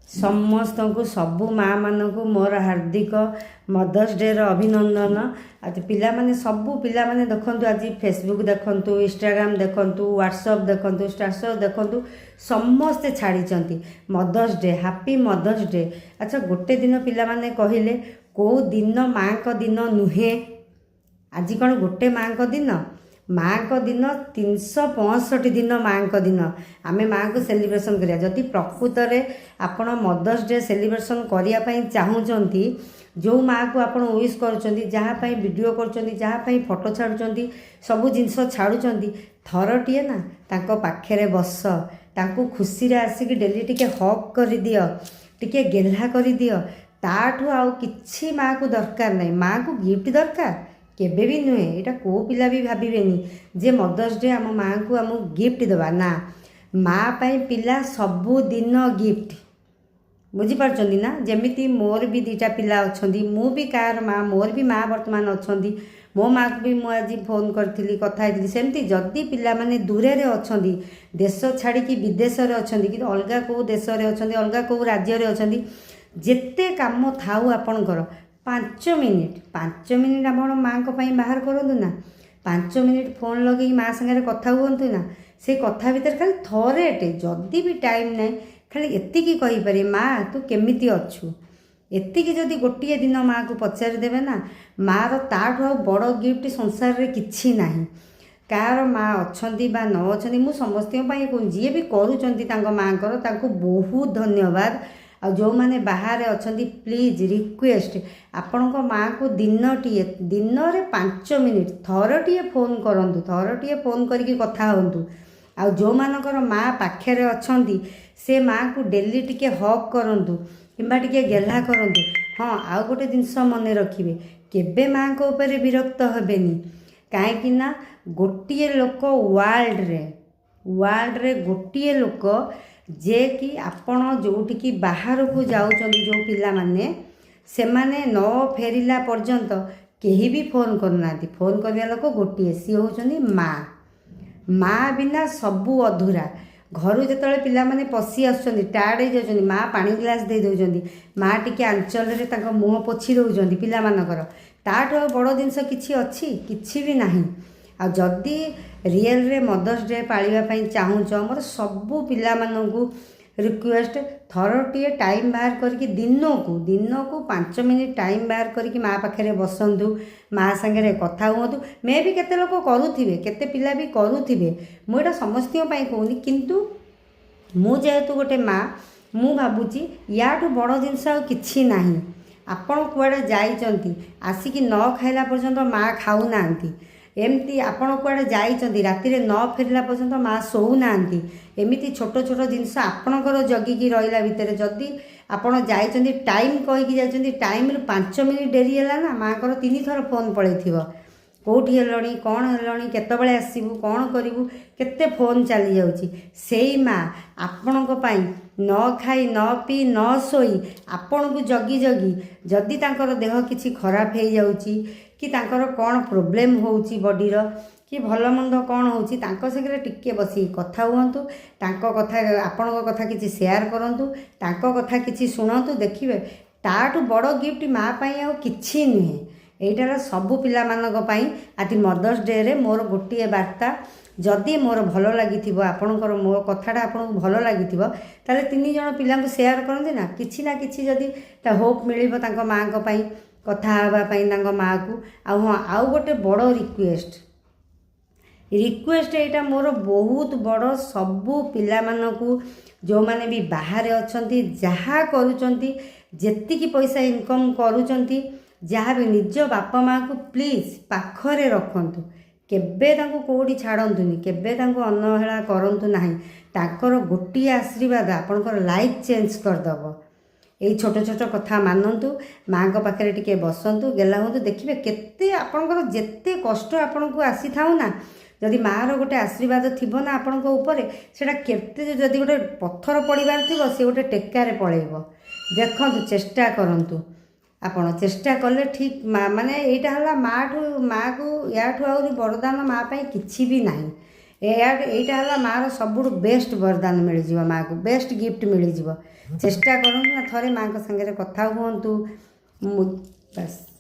समस्त को सबू माँ मानक मोर हार्दिक मदर्स डे अभिनंदन। आज पिला माने सबू पिला माने देखंतु आज फेसबुक देखंतु इंस्टाग्राम देखंतु व्हाट्सएप देखंतु स्टेटस देखंतु समस्ते छाड़ी Mother's Day happy Mother's Day. अच्छा गोटे दिन पिला माने कहिले को दिन माँ को दिन नुहे आज कौन गोटे माँ को दिन माँ को दिन 365 दिन माँ को दिन आम माँ को सेलिब्रेशन करिया। जदि प्रकृत में आपण मदर्स डे सेलिब्रेशन करने चाहूँगी जो माँ को आप विश कर वीडियो कर फोटो छाड़ुंट सबू जिनस छाड़ुंट थरटीए ना तांको पाखे बस तांको खुशी आसिक डेली टिके हक कर दियो टिके गेल्हा कर दियो ताठू आउ किछि माँ को दरकार नहीं। माँ को गिफ्ट दरकार केबे भी नुहे यहाँ को पिला भी भावेनि जे मदर्स डे आम माँ को आम गिफ्ट देवा ना माँ पाई पिला सबू दिन गिफ्ट बुझीपार ना। जमीती मोर भी दीटा पिला अच्छा मु भी कार माँ मोर भी माँ वर्तमान अच्छा मो माँ को भी मुझे फोन करी कथा सेमती जदि पिला माने दूरे अच्छा देश छाड़ी विदेश अच्छा कि अलग कौ देश अच्छा अलग कौ राज्य अच्छा जिते कम थाऊ आपणकर 5 मिनिट आप माँ को बाहर करूँ ना 5 मिनिट फोन लगे माँ सागर कथा हूँ ना से कथा भितर खाली थरेटे जदि भी टाइम ना खाली एतिकी कहीपर माँ तू केमिति अच्छु एतिकी जदि गोटे दिन माँ को पचारिदेवे ना माँ ताठू आ बड़ गिफ्ट संसार में किछि नाही। कार माँ अच्छा बा न अच्छा मुझ समस्त कहूँ जी भी करुँच माँ को बहुत धन्यवाद। आ जो माने बाहर अच्छा प्लीज रिक्वेस्ट आपण माँ को दिन में 5 मिनिट थरटीए फोन करूँ थरटीए फोन करके कथा हूँ। आ जो मानकर माँ पाखे अच्छा से माँ को डेली टिके हक करूँ किंबा टिके गेल्हा करूँ। हाँ आउ गोटे जिनस मन रखिए केबे माँ को ऊपर विरक्त हेबेनी कहीं गोटे लोक वर्ल्ड रे गोटे लोक जे कि आपण जोटिकी बाहर को जाऊँ जो पिला माने से माने न फेरिला पर्यंत केही भी फोन करना फोन करने लोक गोटे सी होचंदी माँ बिना सबू अधूरा। घर जो पिला माने पशि आसुँच टायर्ड हो जाती माँ पानी ग्लास दे दौरान माँ टिके आंचल मुँह पोछि दौरान पिला मानकर ताठू बड़ जिनस किछि अच्छी किछि भी नाही। आ जदि रियल रे मदर्स डे पालिबा चाहूँच मोर सबू पिला माननकु रिक्वेस्ट थरटीए टाइम बाहर करके दिन को 5 मिनिट टाइम बाहर करके माँ पाखे बसतु माँ सागर कथा हूँ। मे भी केते लोक करुथिबे केते पिला भी करुथिबे मुझे समस्त कहूनी किंतु मु जेहेतु गोटे माँ मु भावुची याठू बड़ जिनस आ किछि नाही। आपण कुआडे जाइचंती आसिकी न खाइला पर्यंत माँ खाऊ नांती एमती आपण कुआडे जाइचंती राति रे न फेरला पर्यंत माँ सोऊ नांती एमिति छोट छोट जिनस आपणकर जगिकी रहिला भितर जदि आपण जाइचंती टाइम कहीकि जाइचंती टाइम 5 मिनिट डेरी हैला ना माँ को 3 थर फोन पळैथिबो कोठी हेलणी कौन हेलणी केतबेले आसीबू कौन करिबू केते फोन चली जाउची सेई माँ आपणक पई न खाई न पी न सोई आपण को जगी जगी जदि तांकर देह किछि खराब हो जाउची कि तांकर कौन प्रोब्लेम होउची बॉडीर कि भल मंद कौन होउची तांको संगे टिके बसी कथा हुंतु तांको कथा आपणक कथा किछि शेयर करंतु तांको कथा किछि सुनंतु देखिबे ताठू बड़ गिफ्ट माँ पई आ किछि नुहे। एइटार सबू पिला मानक पई आज मदर्स डे रे मोर गोटे वार्ता जदि मोर भल लगी आपणकर मो कथाटा आपन भल लगी ताले 3 जन पिला शेयर करते ना किछि जदि होप मिल माँ को पई कथा हाँपाई माँ को हाँ आउ गोटे बड़ रिक्वेस्ट यहाँ मोर बहुत बड़ सबू पिला मानकु जो माने भी बाहर अच्छा जहाँ करुँच जेतिकी पैसा इनकम करुँच जहाँ भी निज बापा माँ को प्लीज पाखरे रखंतु केबे तांको कोडी छाड़ंतुनी केबे तांको अनहेला करंतु नाही। तांकर गोटिए आशीर्वाद आपणकर लाइफ चेंज करदब। यही छोट छोट कथा मानतु माँ को पाखे टिके बसतु गेला हूँ देखिए केते आपणकर जेते कष्ट आपन को आसी थाउ ना जदि माँ गोटे आशीर्वाद थी ना आपण से केते जदि गोटे पत्थर पड़ार थी सी गोटे टेकार पलैब देखु चेष्टा करूँ आपण चेष्टा कले ठीक माँ माने यहाँ है माँ को याठू आहरी बरदान माँ किछि भी नहीं। এইଟା ହେଲା ମାଆର ସବୁଠୁ ବେଷ୍ଟ ବରଦାନ ମିଳିଯିବ, ମାଆକୁ ବେଷ୍ଟ ଗିଫ୍ଟ ମିଳିଯିବ। ଚେଷ୍ଟା କରନ୍ତୁ ନା ଥରେ ମାଆଙ୍କ ସାଙ୍ଗରେ କଥା ହୁଅନ୍ତୁ। ବାସ୍।